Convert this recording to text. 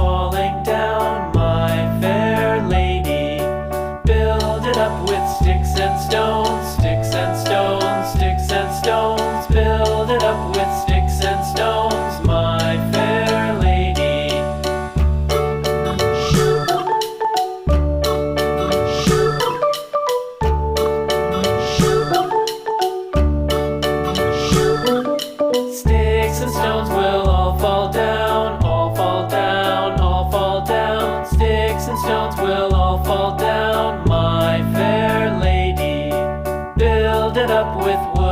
falling down, my fair lady. Build it up with sticks and stones, sticks and stones, sticks and stones. Build it up with sticks and stones, my fair lady. Sticks and stones will all fall down, all fall down, all fall down. Sticks and stones will all fall down, my fair lady. Build it up with wood